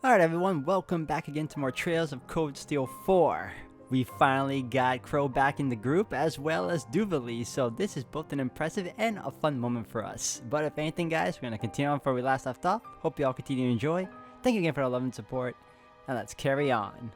Alright everyone, welcome back again to more Trails of Cold Steel 4. We finally got Crow back in the group as well as Duvali, so this is both an impressive and a fun moment for us. But if anything guys, we're going to continue on where we last left off. Hope you all continue to enjoy. Thank you again for the love and support, and let's carry on.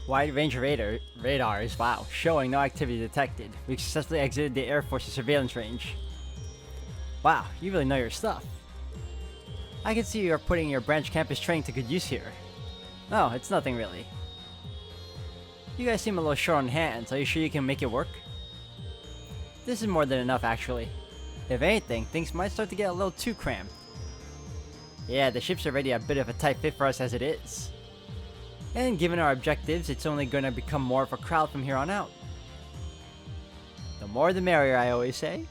Wide range radars, wow, showing no activity detected. We successfully exited the Air Force's surveillance range. Wow, you really know your stuff. I can see you are putting your branch campus training to good use here. Oh, it's nothing really. You guys seem a little short on hands, are you sure you can make it work? This is more than enough actually. If anything, things might start to get a little too cramped. Yeah, the ship's already a bit of a tight fit for us as it is. And given our objectives, it's only going to become more of a crowd from here on out. The more the merrier, I always say.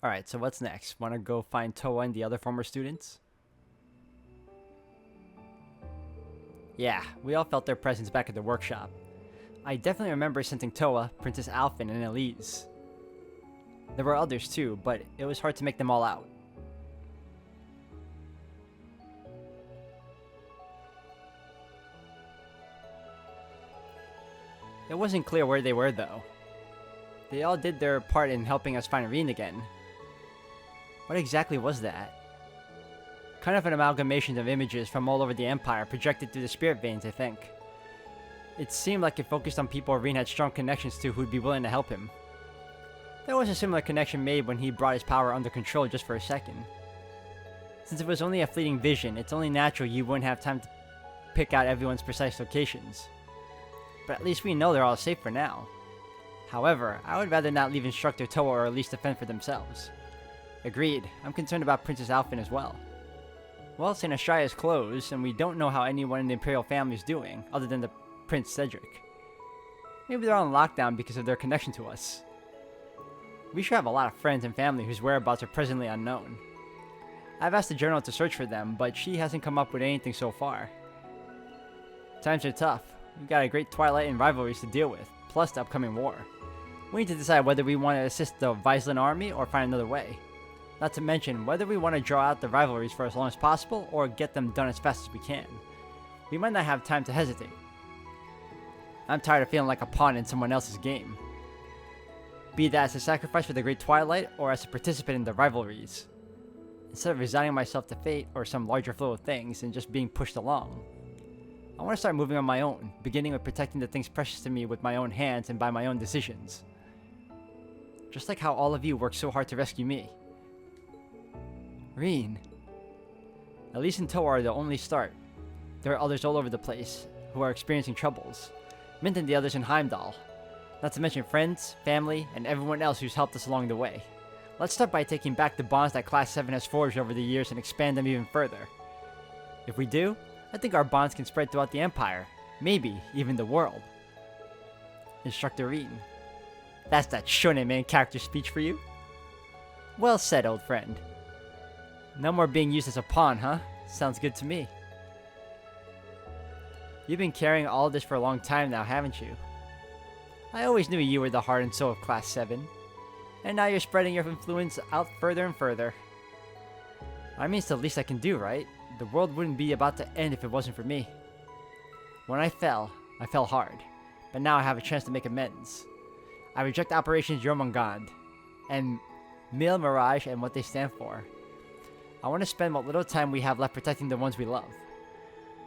Alright, so what's next? Want to go find Toa and the other former students? Yeah, we all felt their presence back at the workshop. I definitely remember sensing Toa, Princess Alphen, and Elise. There were others too, but it was hard to make them all out. It wasn't clear where they were though. They all did their part in helping us find Reen again. What exactly was that? Kind of an amalgamation of images from all over the Empire projected through the spirit veins, I think. It seemed like it focused on people Reen had strong connections to who'd be willing to help him. There was a similar connection made when he brought his power under control just for a second. Since it was only a fleeting vision, it's only natural you wouldn't have time to pick out everyone's precise locations. But at least we know they're all safe for now. However, I would rather not leave Instructor Toa or Elise to fend for themselves. Agreed, I'm concerned about Princess Alphen as well. Well, St. Astraea is closed, and we don't know how anyone in the Imperial family is doing, other than the Prince Cedric. Maybe they're on lockdown because of their connection to us. We should have a lot of friends and family whose whereabouts are presently unknown. I've asked the Journal to search for them, but she hasn't come up with anything so far. Times are tough. We've got a great Twilight and rivalries to deal with, plus the upcoming war. We need to decide whether we want to assist the Viceland army or find another way. Not to mention whether we want to draw out the rivalries for as long as possible or get them done as fast as we can. We might not have time to hesitate. I'm tired of feeling like a pawn in someone else's game. Be that as a sacrifice for the Great Twilight, or as a participant in the rivalries. Instead of resigning myself to fate or some larger flow of things and just being pushed along. I want to start moving on my own, beginning with protecting the things precious to me with my own hands and by my own decisions. Just like how all of you worked so hard to rescue me. Reen. Elise and Toa are the only start. There are others all over the place, who are experiencing troubles. Mint and the others in Heimdall. Not to mention friends, family, and everyone else who's helped us along the way. Let's start by taking back the bonds that Class 7 has forged over the years and expand them even further. If we do, I think our bonds can spread throughout the Empire, maybe even the world. Instructor Reen. That's that shonen main character speech for you? Well said, old friend. No more being used as a pawn, huh? Sounds good to me. You've been carrying all this for a long time now, haven't you? I always knew you were the heart and soul of Class 7. And now you're spreading your influence out further and further. I mean, it's the least I can do, right? the world wouldn't be about to end if it wasn't for me. When I fell hard, but now I have a chance to make amends. I reject Operations Jormungand and Mil Mirage and what they stand for. I want to spend what little time we have left protecting the ones we love.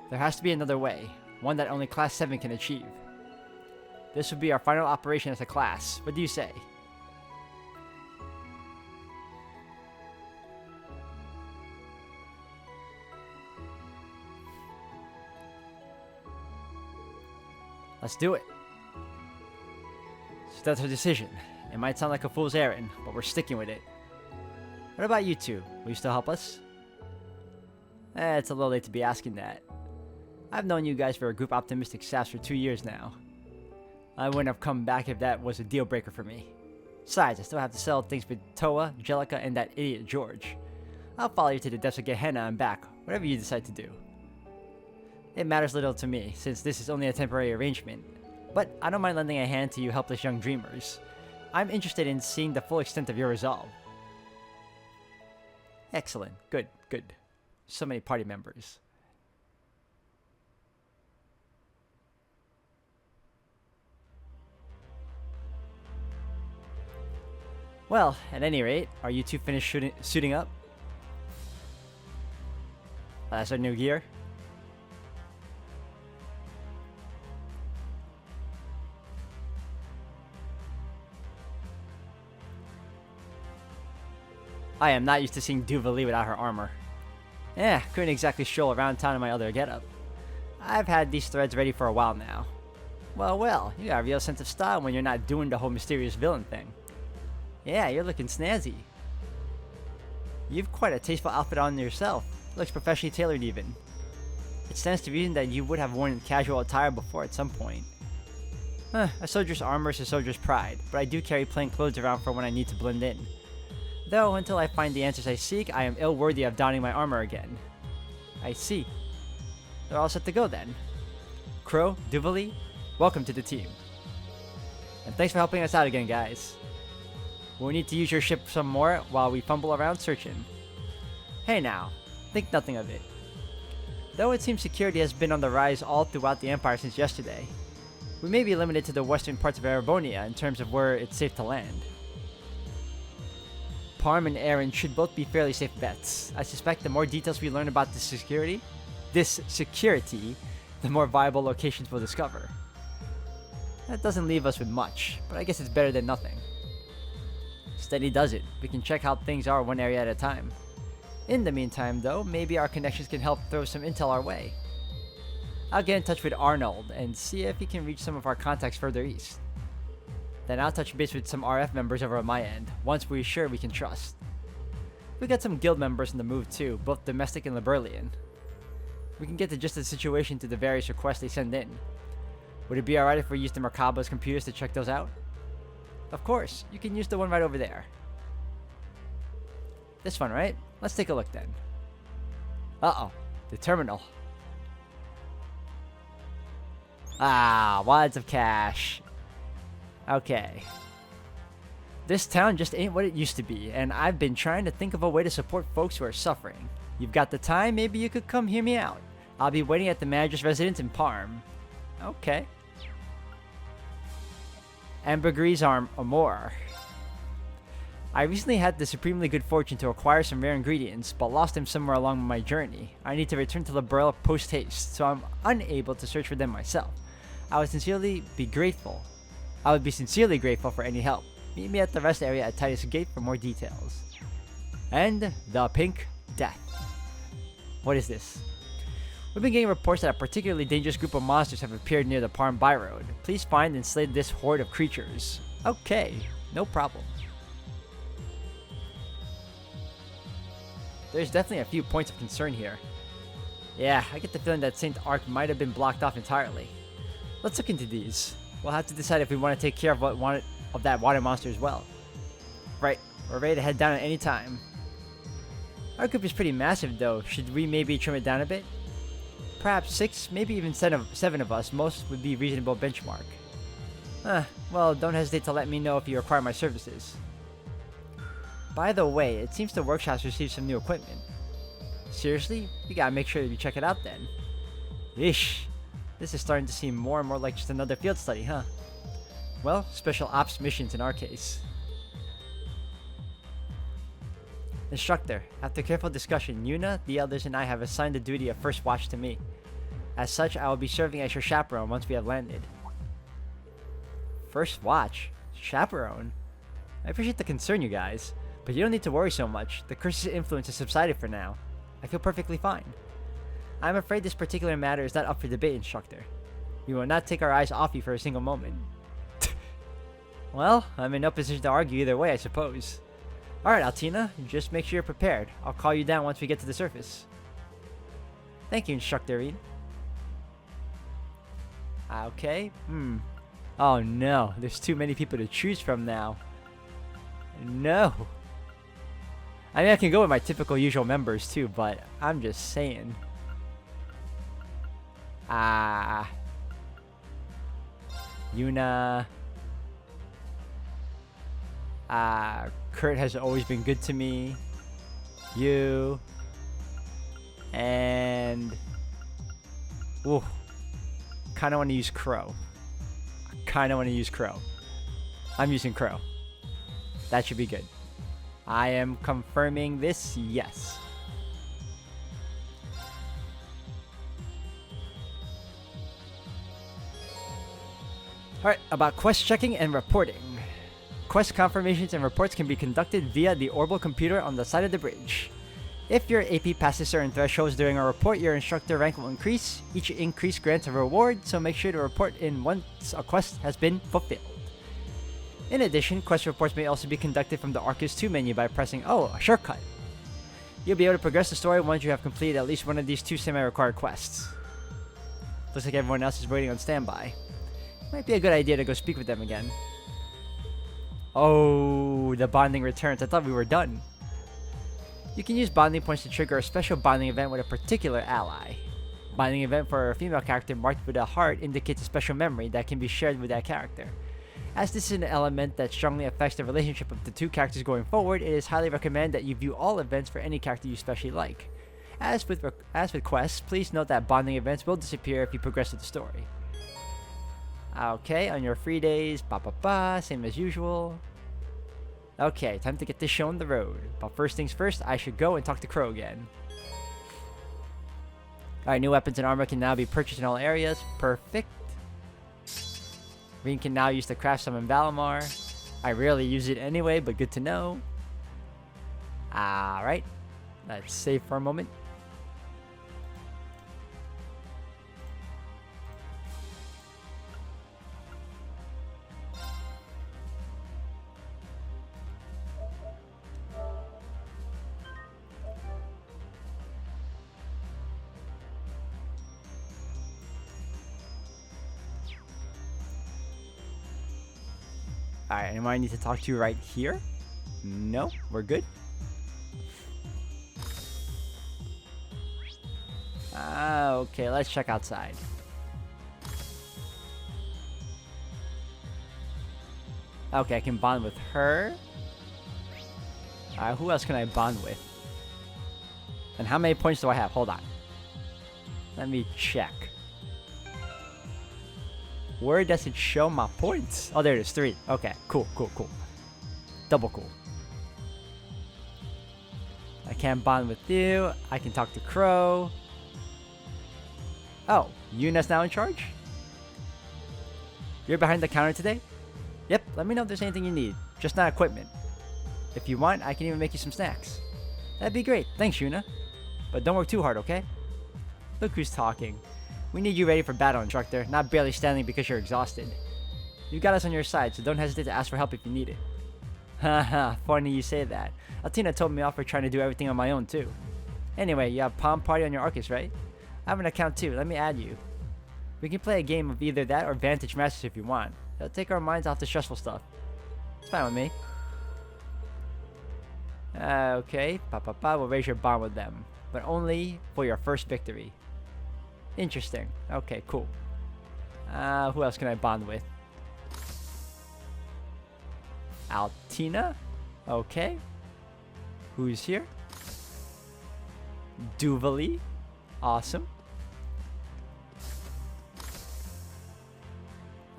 There has to be another way, one that only Class 7 can achieve. This would be our final operation as a class. What do you say? Let's do it. So that's our decision. It might sound like a fool's errand, but we're sticking with it. What about you two? Will you still help us? It's a little late to be asking that. I've known you guys for a group optimistic staffs for 2 years now. I wouldn't have come back if that was a deal breaker for me. Besides, I still have to settle things with Toa, Jellica, and that idiot George. I'll follow you to the depths of Gehenna and back, whatever you decide to do. It matters little to me, since this is only a temporary arrangement. But I don't mind lending a hand to you helpless young dreamers. I'm interested in seeing the full extent of your resolve. Excellent. Good, good. So many party members. Well, at any rate, are you two finished suiting up? That's our new gear. I am not used to seeing Duvalie without her armor. Couldn't exactly stroll around town in my other getup. I've had these threads ready for a while now. Well, you got a real sense of style when you're not doing the whole mysterious villain thing. Yeah, you're looking snazzy. You've quite a tasteful outfit on yourself. Looks professionally tailored even. It stands to reason that you would have worn casual attire before at some point. A soldier's armor is a soldier's pride, but I do carry plain clothes around for when I need to blend in. Though, until I find the answers I seek, I am ill-worthy of donning my armor again. I see. They're all set to go then. Crow, Duvalie, welcome to the team. And thanks for helping us out again, guys. We'll need to use your ship some more while we fumble around searching. Hey now, think nothing of it. Though it seems security has been on the rise all throughout the Empire since yesterday, we may be limited to the western parts of Erebonia in terms of where it's safe to land. Parm and Aaron should both be fairly safe bets. I suspect the more details we learn about this security, the more viable locations we'll discover. That doesn't leave us with much, but I guess it's better than nothing. Steady does it. We can check how things are one area at a time. In the meantime, though, maybe our connections can help throw some intel our way. I'll get in touch with Arnold and see if he can reach some of our contacts further east. Then I'll touch base with some RF members over on my end, once we're sure we can trust. We got some guild members in the move too, both domestic and Liberlian. We can get the gist of the situation to the various requests they send in. Would it be alright if we use the Merkaba's computers to check those out? Of course, you can use the one right over there. This one, right? Let's take a look then. Uh-oh, the terminal. Wads of cash. Okay. This town just ain't what it used to be, and I've been trying to think of a way to support folks who are suffering. You've got the time, maybe you could come hear me out. I'll be waiting at the manager's residence in Parm. Okay. Ambergris Amor. I recently had the supremely good fortune to acquire some rare ingredients, but lost them somewhere along my journey. I need to return to Liberl post-haste, so I'm unable to search for them myself. I would be sincerely grateful for any help. Meet me at the rest area at Titus Gate for more details. And the Pink Death. What is this? We've been getting reports that a particularly dangerous group of monsters have appeared near the Parm Byroad. Please find and slay this horde of creatures. Okay, no problem. There's definitely a few points of concern here. Yeah, I get the feeling that St. Ark might have been blocked off entirely. Let's look into these. We'll have to decide if we want to take care of that water monster as well. Right, we're ready to head down at any time. Our group is pretty massive though. Should we maybe trim it down a bit? Perhaps 6, maybe even 7 of us. Most would be reasonable benchmark. Well, don't hesitate to let me know if you require my services. By the way, it seems the workshop's received some new equipment. Seriously? We gotta make sure that we check it out then. Ish. This is starting to seem more and more like just another field study, huh? Well, special ops missions in our case. Instructor, after careful discussion, Yuna, the others, and I have assigned the duty of first watch to me. As such, I will be serving as your chaperone once we have landed. First watch? Chaperone? I appreciate the concern, you guys, but you don't need to worry so much. The curse's influence has subsided for now. I feel perfectly fine. I'm afraid this particular matter is not up for debate, Instructor. We will not take our eyes off you for a single moment. Well, I'm in no position to argue either way, I suppose. Alright, Altina, just make sure you're prepared. I'll call you down once we get to the surface. Thank you, Instructor Reed. Okay, Oh no, there's too many people to choose from now. No. I mean, I can go with my typical usual members too, but I'm just saying. Yuna. Kurt has always been good to me. You. And... Ooh. Kinda want to use Crow. I'm using Crow. That should be good. I am confirming this, yes. Alright, about quest checking and reporting. Quest confirmations and reports can be conducted via the orbital computer on the side of the bridge. If your AP passes certain thresholds during a report, your instructor rank will increase. Each increase grants a reward, so make sure to report in once a quest has been fulfilled. In addition, quest reports may also be conducted from the Arcus 2 menu by pressing, a shortcut. You'll be able to progress the story once you have completed at least one of these 2 semi-required quests. Looks like everyone else is waiting on standby. Might be a good idea to go speak with them again. Oh, the bonding returns. I thought we were done. You can use bonding points to trigger a special bonding event with a particular ally. Bonding event for a female character marked with a heart indicates a special memory that can be shared with that character. As this is an element that strongly affects the relationship of the 2 characters going forward, it is highly recommended that you view all events for any character you especially like. As with quests, please note that bonding events will disappear if you progress with the story. Okay, on your free days, same as usual. Okay, time to get this show on the road. But first things first, I should go and talk to Crow again. Alright, new weapons and armor can now be purchased in all areas. Perfect. Reen can now use the craft summon Valimar. I rarely use it anyway, but good to know. Alright, let's save for a moment. Alright, anyone I need to talk to right here? No, we're good. Okay, let's check outside. Okay, I can bond with her. Alright, who else can I bond with? And how many points do I have? Hold on. Let me check. Where does it show my points? Oh, there it is. 3. Okay, cool. Double cool. I can't bond with you. I can talk to Crow. Oh, Yuna's now in charge? You're behind the counter today? Yep, let me know if there's anything you need. Just not equipment. If you want, I can even make you some snacks. That'd be great. Thanks, Yuna. But don't work too hard, okay? Look who's talking. We need you ready for battle, Instructor, not barely standing because you're exhausted. You got us on your side, so don't hesitate to ask for help if you need it. Haha, funny you say that. Altina told me off for trying to do everything on my own, too. Anyway, you have Palm Party on your Arcus, right? I have an account, too. Let me add you. We can play a game of either that or Vantage Masters if you want. It'll take our minds off the stressful stuff. It's fine with me. Okay, we'll raise your bond with them. But only for your first victory. Interesting. Okay, cool. Who else can I bond with? Altina? Okay. Who's here? Duvally. Awesome.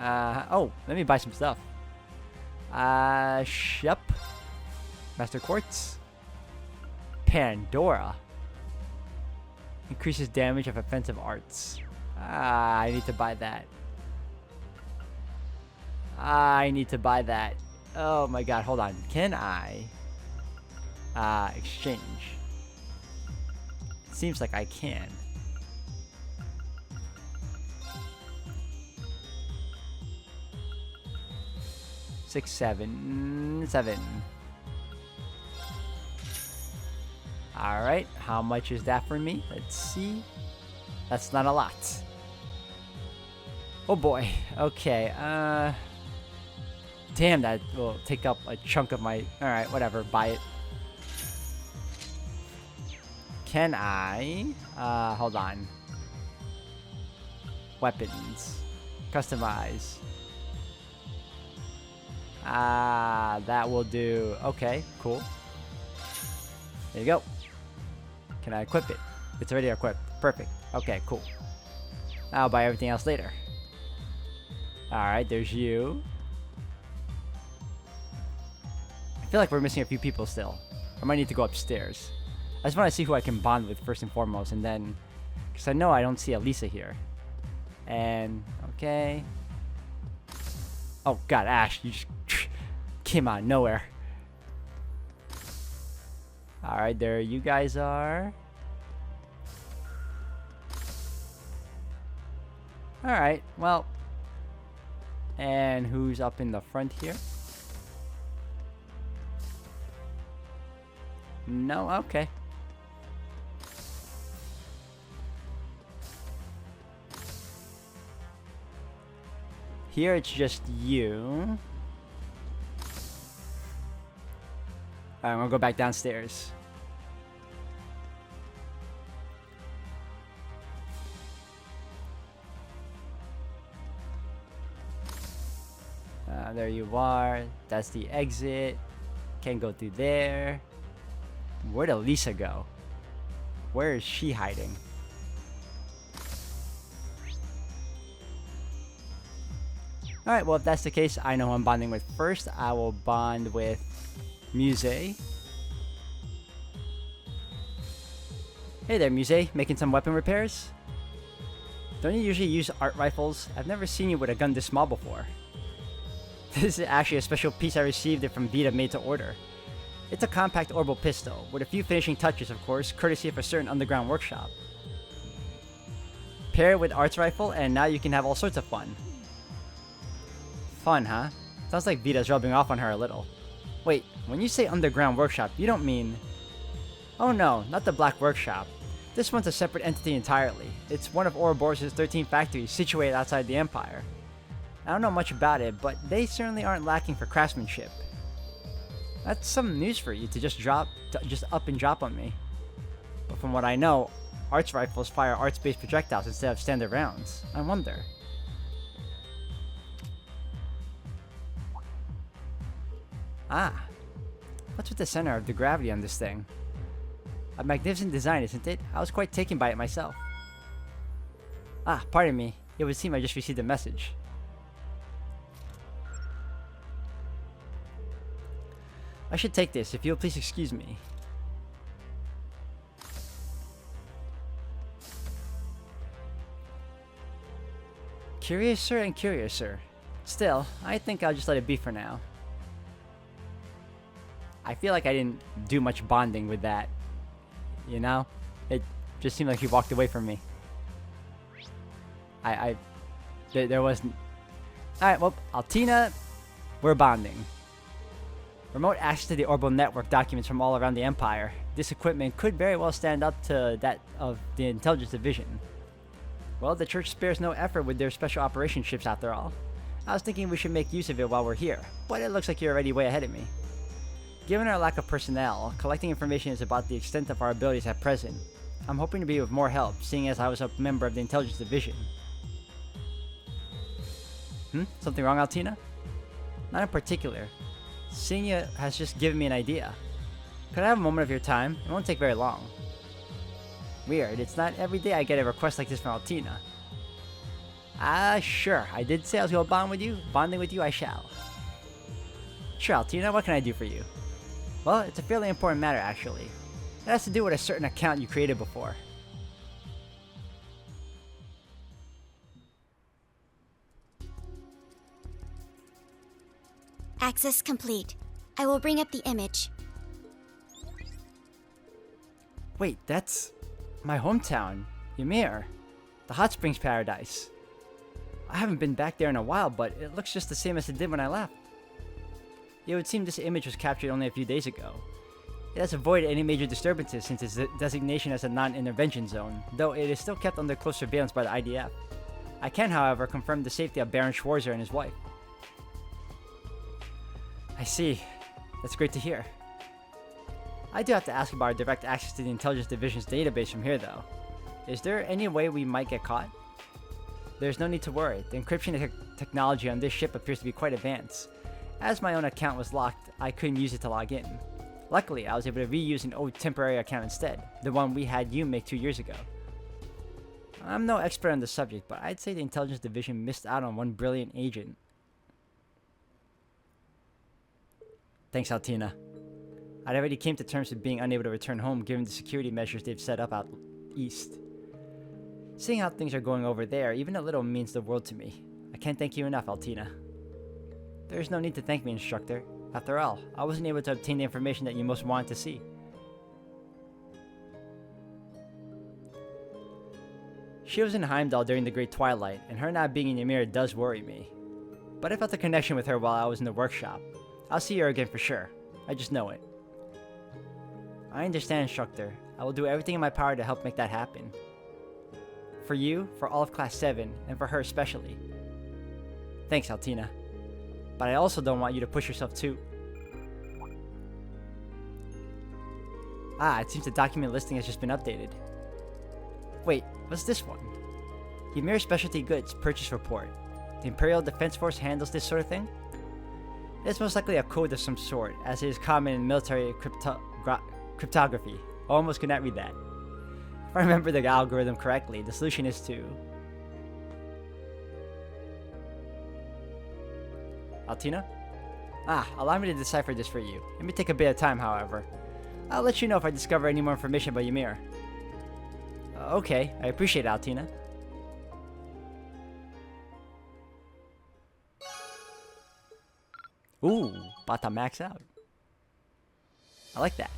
Oh, let me buy some stuff. Shep. Master Quartz. Pandora. Increases damage of offensive arts. I need to buy that. I need to buy that. Oh my god, hold on. Can I exchange? It seems like I can. Six, seven. Alright, how much is that for me? Let's see. That's not a lot. Oh boy. Okay, damn, that will take up a chunk of my... Alright, whatever, buy it. Can I... hold on. Weapons. Customize. That will do. Okay, cool. There you go. Can I equip it? It's already equipped. Perfect. Okay, cool. I'll buy everything else later. Alright, there's you. I feel like we're missing a few people still. I might need to go upstairs. I just want to see who I can bond with first and foremost, and then... Because I know I don't see Elisa here. And... Okay... Oh god, Ash, you just came out of nowhere. Alright, there you guys are. Alright, well. And who's up in the front here? No? Okay. Here it's just you. Alright, I'm gonna go back downstairs. There you are. That's the exit. Can't go through there. Where'd Elisa go? Where is she hiding? Alright, well if that's the case, I know who I'm bonding with first. I will bond with Muse. Hey there, Muse. Making some weapon repairs? Don't you usually use art rifles? I've never seen you with a gun this small before. This is actually a special piece I received it from Vita made to order. It's a compact orbital pistol, with a few finishing touches of course, courtesy of a certain underground workshop. Pair it with arts rifle and now you can have all sorts of fun. Fun, huh? Sounds like Vita's rubbing off on her a little. Wait, when you say underground workshop, you don't mean... Oh no, not the Black Workshop. This one's a separate entity entirely. It's one of Ouroboros' 13 factories situated outside the Empire. I don't know much about it, but they certainly aren't lacking for craftsmanship. That's some news for you to just up and drop on me. But from what I know, arts rifles fire arts-based projectiles instead of standard rounds. I wonder. Ah, what's with the center of the gravity on this thing? A magnificent design, isn't it? I was quite taken by it myself. Ah, pardon me. It would seem I just received a message. I should take this, if you'll please excuse me. Curiouser and curiouser. Still, I think I'll just let it be for now. I feel like I didn't do much bonding with that. You know? It just seemed like he walked away from me. There wasn't... Alright, well, Altina, we're bonding. Remote access to the orbital network documents from all around the Empire. This equipment could very well stand up to that of the Intelligence Division. Well, the Church spares no effort with their special operations ships after all. I was thinking we should make use of it while we're here, but it looks like you're already way ahead of me. Given our lack of personnel, collecting information is about the extent of our abilities at present. I'm hoping to be of more help, seeing as I was a member of the Intelligence Division. Something wrong, Altina? Not in particular. Xenia has just given me an idea. Could I have a moment of your time? It won't take very long. Weird, it's not every day I get a request like this from Altina. Sure, I did say I was going to bond with you. Bonding with you I shall. Sure, Altina, what can I do for you? Well, it's a fairly important matter, actually. It has to do with a certain account you created before. Access complete. I will bring up the image. Wait, that's my hometown, Ymir, the hot springs paradise. I haven't been back there in a while, but it looks just the same as it did when I left. It would seem this image was captured only a few days ago. It has avoided any major disturbances since its designation as a non-intervention zone, though it is still kept under close surveillance by the IDF. I can, however, confirm the safety of Baron Schwarzer and his wife. I see. That's great to hear. I do have to ask about our direct access to the Intelligence Division's database from here, though. Is there any way we might get caught? There's no need to worry. The encryption technology on this ship appears to be quite advanced. As my own account was locked, I couldn't use it to log in. Luckily, I was able to reuse an old temporary account instead, the one we had you make 2 years ago. I'm no expert on the subject, but I'd say the Intelligence Division missed out on one brilliant agent. Thanks, Altina. I'd already came to terms with being unable to return home given the security measures they've set up out east. Seeing how things are going over there, even a little means the world to me. I can't thank you enough, Altina. There's no need to thank me, Instructor. After all, I wasn't able to obtain the information that you most wanted to see. She was in Heimdall during the Great Twilight, and her not being in Ymir does worry me. But I felt a connection with her while I was in the workshop. I'll see her again for sure. I just know it. I understand, Instructor. I will do everything in my power to help make that happen. For you, for all of Class 7, and for her especially. Thanks, Altina. But I also don't want you to push yourself too. It seems the document listing has just been updated. Wait, what's this one? Ymir Specialty Goods Purchase Report. The Imperial Defense Force handles this sort of thing? It's most likely a code of some sort, as it is common in military cryptography. I almost could not read that. If I remember the algorithm correctly, the solution is to... Altina? Allow me to decipher this for you. It may take a bit of time, however. I'll let you know if I discover any more information about Ymir. Okay, I appreciate it, Altina. Ooh, about to max out. I like that.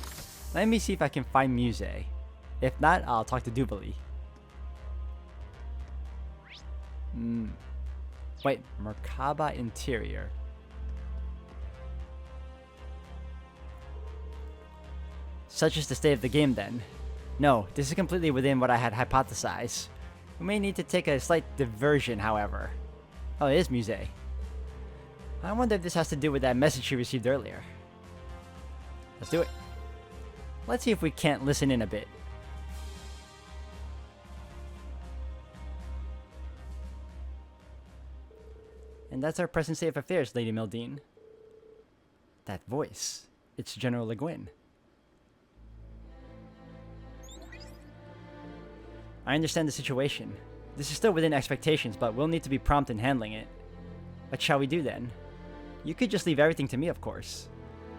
Let me see if I can find Muse. If not, I'll talk to Dubalee. Wait, Merkaba Interior. Such is the state of the game then. No, this is completely within what I had hypothesized. We may need to take a slight diversion, however. Oh, it is Muse. I wonder if this has to do with that message she received earlier. Let's do it. Let's see if we can't listen in a bit. And that's our present state of affairs, Lady Mildine. That voice. It's General Le Guin. I understand the situation. This is still within expectations, but we'll need to be prompt in handling it. What shall we do then? You could just leave everything to me, of course.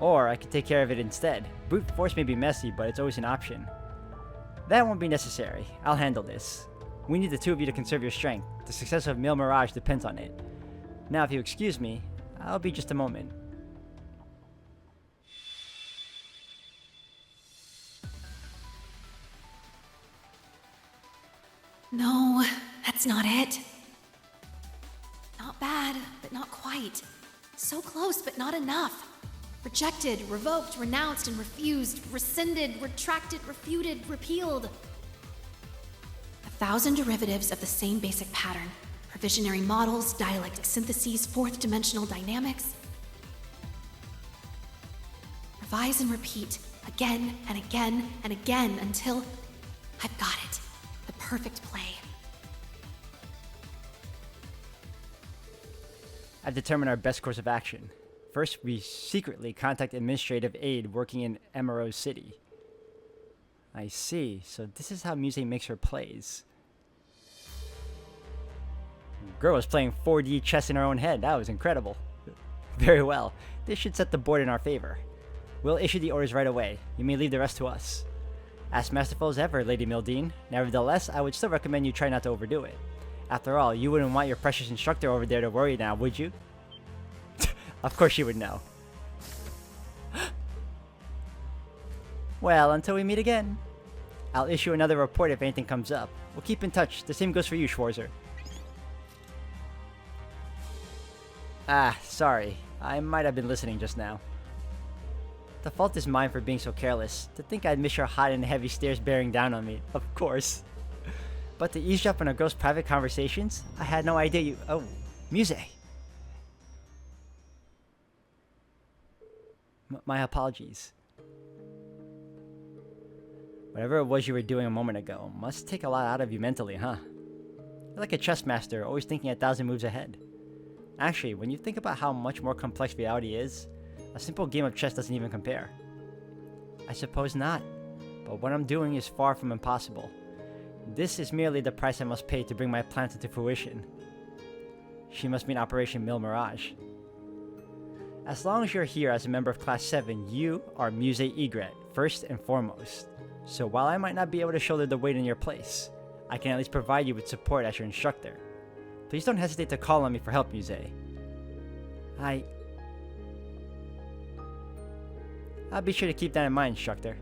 Or I could take care of it instead. Brute force may be messy, but it's always an option. That won't be necessary. I'll handle this. We need the two of you to conserve your strength. The success of Mil Mirage depends on it. Now, if you excuse me, I'll be just a moment. No, that's not it. Not bad, but not quite. So close, but not enough. Rejected, revoked, renounced, and refused. Rescinded, retracted, refuted, repealed. 1,000 derivatives of the same basic pattern. Provisionary models, dialectic syntheses, fourth-dimensional dynamics. Revise and repeat, again and again and again until I've got it. The perfect play. I've determined our best course of action. First, we secretly contact administrative aid working in Emerald City. I see. So this is how Muse makes her plays. Girl was playing 4D chess in her own head. That was incredible. Very well. This should set the board in our favor. We'll issue the orders right away. You may leave the rest to us. As masterful as ever, Lady Mildine. Nevertheless, I would still recommend you try not to overdo it. After all, you wouldn't want your precious instructor over there to worry now, would you? Of course she would know. Well, until we meet again. I'll issue another report if anything comes up. We'll keep in touch. The same goes for you, Schwarzer. Ah, sorry. I might have been listening just now. The fault is mine for being so careless. To think I'd miss your hot and heavy stares bearing down on me. Of course. But to eavesdrop on a girl's private conversations? I had no idea you... Oh, Muse. My apologies. Whatever it was you were doing a moment ago must take a lot out of you mentally, huh? You're like a chess master, always thinking 1,000 moves ahead. Actually, when you think about how much more complex reality is, a simple game of chess doesn't even compare. I suppose not, but what I'm doing is far from impossible. This is merely the price I must pay to bring my plans into fruition. She must mean Operation Mil Mirage. As long as you're here as a member of Class 7, you are Muse Egret, first and foremost. So while I might not be able to shoulder the weight in your place, I can at least provide you with support as your instructor. Please don't hesitate to call on me for help, Muse. I'll be sure to keep that in mind, instructor.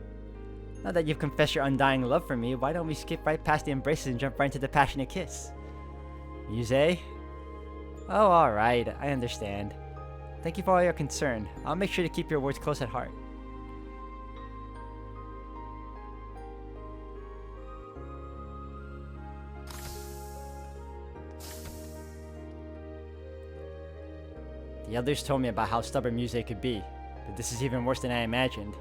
Now that you've confessed your undying love for me, why don't we skip right past the embraces and jump right into the passionate kiss? Muse? Oh, alright, I understand. Thank you for all your concern. I'll make sure to keep your words close at heart. The others told me about how stubborn Muse could be, but this is even worse than I imagined.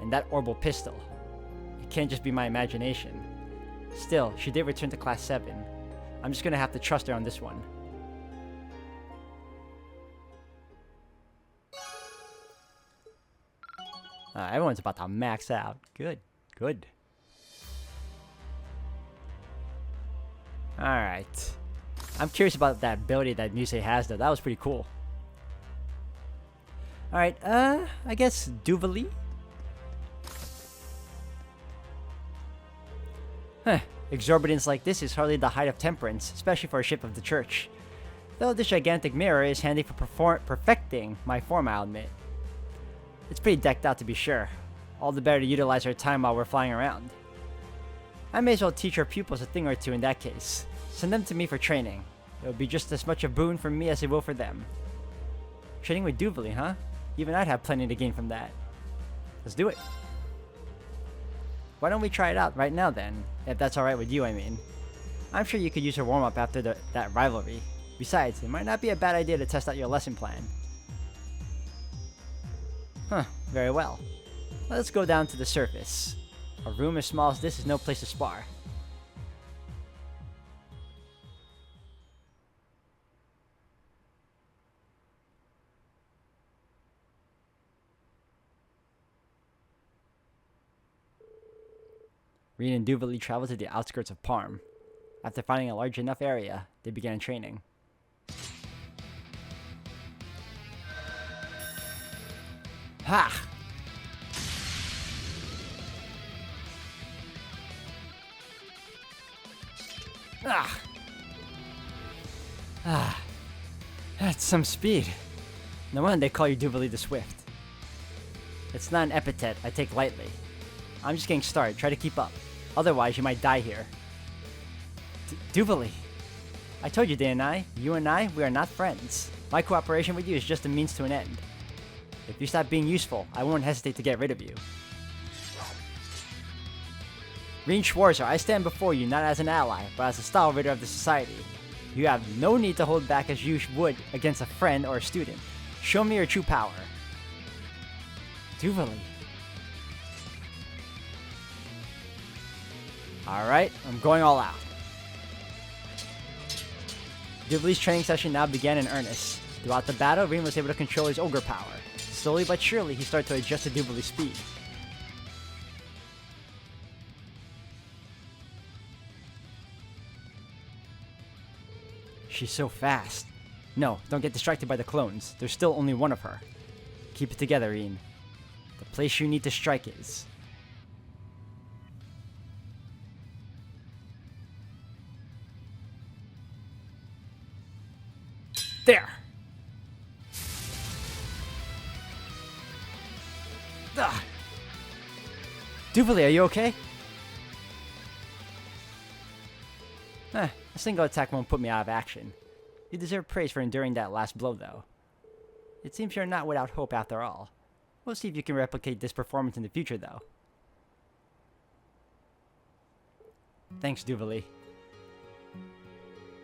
And that orbital pistol. It can't just be my imagination. Still, she did return to Class 7. I'm just gonna have to trust her on this one. Everyone's about to max out. Good, good. Alright. I'm curious about that ability that Muse has though. That was pretty cool. Alright, I guess Duvali? Huh. Exorbitance like this is hardly the height of temperance, especially for a ship of the church. Though this gigantic mirror is handy for perfecting my form, I'll admit. It's pretty decked out to be sure. All the better to utilize our time while we're flying around. I may as well teach our pupils a thing or two in that case. Send them to me for training. It will be just as much a boon for me as it will for them. Training with Duvali, huh? Even I'd have plenty to gain from that. Let's do it. Why don't we try it out right now then? If that's alright with you, I mean. I'm sure you could use a warm-up after that rivalry. Besides, it might not be a bad idea to test out your lesson plan. Huh, very well. Let's go down to the surface. A room as small as this is no place to spar. Reen and Duvali traveled to the outskirts of Parm. After finding a large enough area, they began training. Ha! Ah! Ah! That's some speed. No wonder they call you Duvali the Swift. It's not an epithet I take lightly. I'm just getting started. Try to keep up. Otherwise, you might die here. Duvali! I told you, didn't I? You and I, we are not friends. My cooperation with you is just a means to an end. If you stop being useful, I won't hesitate to get rid of you. Reen Schwarzer, I stand before you not as an ally, but as a style ridder of the society. You have no need to hold back as you would against a friend or a student. Show me your true power. Duvali. Alright, I'm going all out. Duvali's training session now began in earnest. Throughout the battle, Reen was able to control his ogre power. Slowly but surely, he started to adjust to Duvali's speed. She's so fast. No, don't get distracted by the clones. There's still only one of her. Keep it together, Ian. The place you need to strike is... there! Ah. Duvali, are you okay? A single attack won't put me out of action. You deserve praise for enduring that last blow, though. It seems you're not without hope after all. We'll see if you can replicate this performance in the future, though. Thanks, Duvali.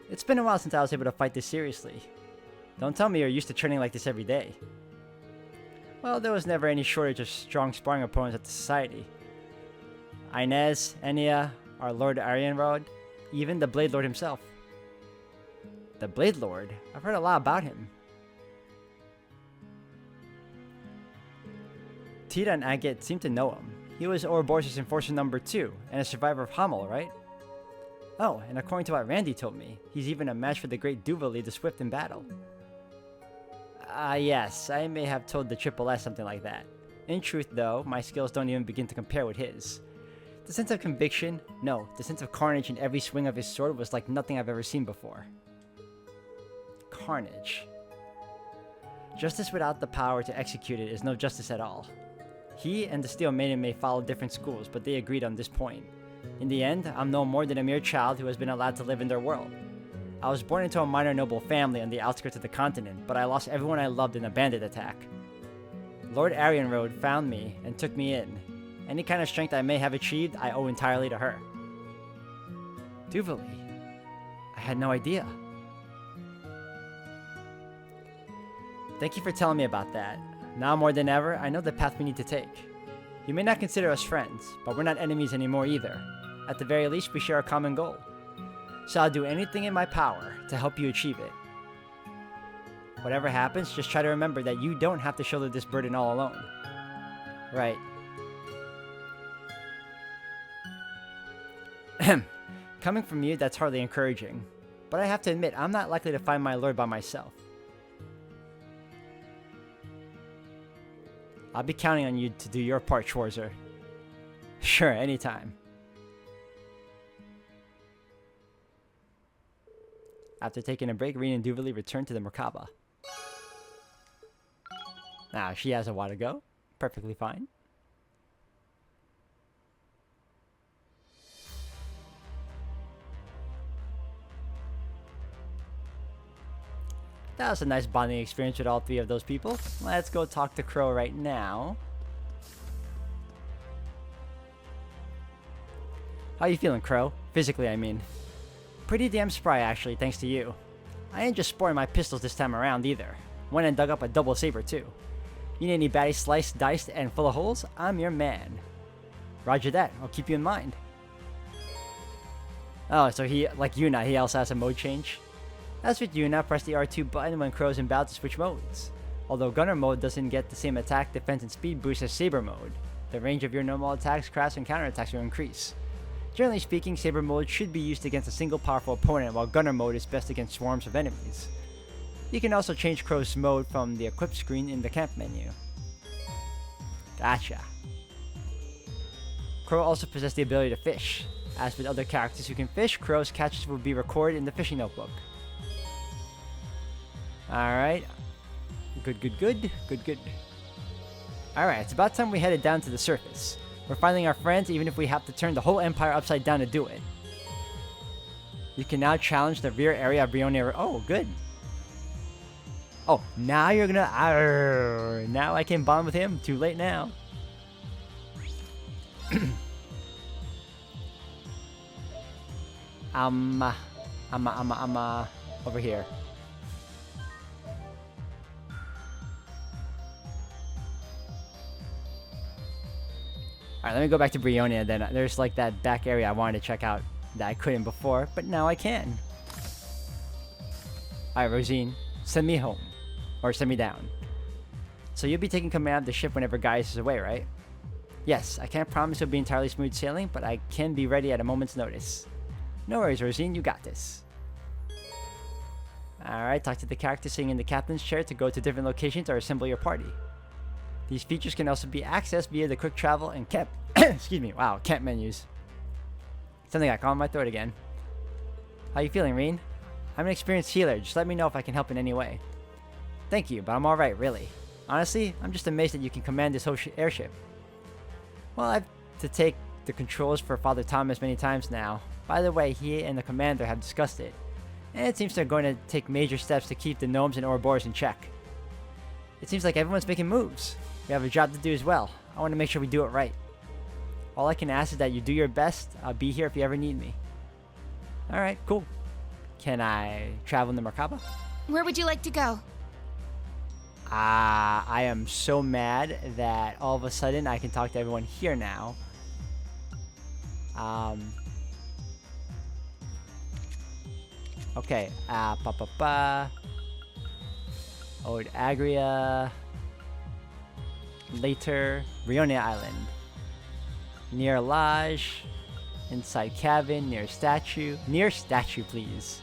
It's been a while since I was able to fight this seriously. Don't tell me you're used to training like this every day. Well, there was never any shortage of strong sparring opponents at the society. Inez, Enya, our Lord Arianrod, even the Blade Lord himself. The Blade Lord? I've heard a lot about him. Tita and Agate seem to know him. He was Ouroboros' enforcer number 2, and a survivor of Hamel, right? Oh, and according to what Randy told me, he's even a match for the great Duvali the Swift in battle. Yes, I may have told the Triple S something like that. In truth, though, my skills don't even begin to compare with his. The sense of conviction, no, the sense of carnage in every swing of his sword was like nothing I've ever seen before. Carnage. Justice without the power to execute it is no justice at all. He and the Steel Maiden may follow different schools, but they agreed on this point. In the end, I'm no more than a mere child who has been allowed to live in their world. I was born into a minor noble family on the outskirts of the continent, but I lost everyone I loved in a bandit attack. Lord Arianrod found me and took me in. Any kind of strength I may have achieved, I owe entirely to her. Duvali? I had no idea. Thank you for telling me about that. Now more than ever, I know the path we need to take. You may not consider us friends, but we're not enemies anymore either. At the very least, we share a common goal. So I'll do anything in my power to help you achieve it. Whatever happens, just try to remember that you don't have to shoulder this burden all alone. Right. Coming from you, that's hardly encouraging. But I have to admit, I'm not likely to find my lord by myself. I'll be counting on you to do your part, Schwarzer. Sure, anytime. After taking a break, Rin and Duvali return to the Merkaba. Now, she has a while to go. Perfectly fine. That was a nice bonding experience with all 3 of those people. Let's go talk to Crow right now. How you feeling, Crow? Physically, I mean. Pretty damn spry, actually, thanks to you. I ain't just spoiling my pistols this time around, either. Went and dug up a double saber, too. You need any baddies sliced, diced, and full of holes? I'm your man. Roger that. I'll keep you in mind. Oh, so he, like Yuna, he also has a mode change? As with Yuna, press the R2 button when Crow's about to switch modes. Although Gunner mode doesn't get the same attack, defense, and speed boost as Saber mode, the range of your normal attacks, crafts, and counterattacks will increase. Generally speaking, Saber mode should be used against a single powerful opponent, while Gunner mode is best against swarms of enemies. You can also change Crow's mode from the equip screen in the camp menu. Gotcha. Crow also possesses the ability to fish. As with other characters who can fish, Crow's catches will be recorded in the fishing notebook. Alright. Good. Alright, it's about time we headed down to the surface. We're finding our friends even if we have to turn the whole empire upside down to do it. You can now challenge the rear area of Brione. Oh, good. Oh, now you're gonna... now I can bond with him. Too late now. Over here. Alright, let me go back to Brione, then there's like that back area I wanted to check out that I couldn't before, but now I can. Alright, Rosine, send me home. Or send me down. So you'll be taking command of the ship whenever Gaius is away, right? Yes, I can't promise it'll be entirely smooth sailing, but I can be ready at a moment's notice. No worries, Rosine, you got this. Alright, talk to the character sitting in the captain's chair to go to different locations or assemble your party. These features can also be accessed via the quick travel and camp camp menus. Something got caught in my throat again. How you feeling, Reen? I'm an experienced healer, just let me know if I can help in any way. Thank you, but I'm alright, really. Honestly, I'm just amazed that you can command this whole airship. Well, I've to take the controls for Father Thomas many times now. By the way, he and the commander have discussed it, and it seems they're going to take major steps to keep the gnomes and Ouroboros in check. It seems like everyone's making moves. We have a job to do as well. I want to make sure we do it right. All I can ask is that you do your best. I'll be here if you ever need me. Alright, cool. Can I travel in the Merkaba? Where would you like to go? I am so mad that all of a sudden I can talk to everyone here now. Okay, Ode Agria. Later, Rionia Island. Near Lodge. Inside cabin, near statue. Near statue, please.